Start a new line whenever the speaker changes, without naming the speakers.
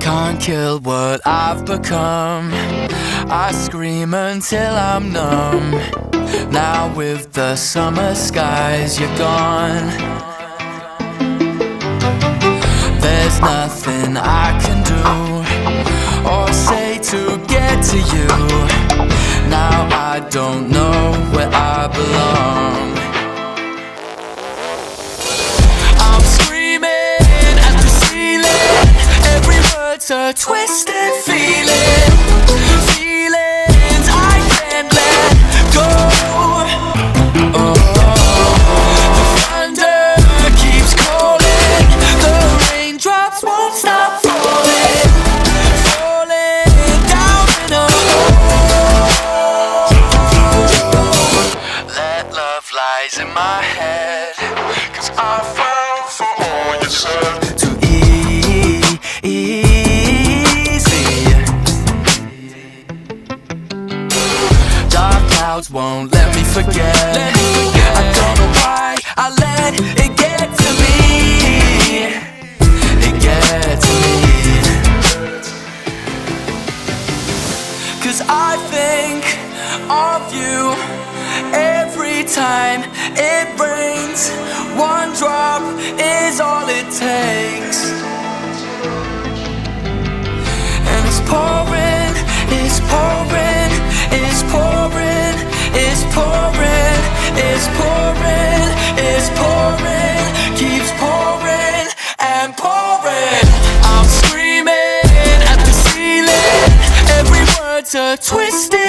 Can't kill what I've become. I scream until I'm numb. Now with the summer skies, you're gone. There's nothing I can do or say to get to you. Now I don't know where I belong. I'm screaming at the ceiling. Every word's a twisted feeling. Feelings I can't let go. Oh, the thunder keeps calling. The raindrops won't stop falling. Falling down in a hole. Let love lies in my head, 'cause I fell for all you said. Too easy. Dark clouds won't let me forget. I don't know why I let it get to me. It gets to me. 'Cause I think of you every time it rains. One drop is all it takes. And it's pouring, it's pouring, it's pouring, it's pouring, it's pouring, it's pouring, keeps pouring and pouring. I'm screaming at the ceiling. Every word's a twisted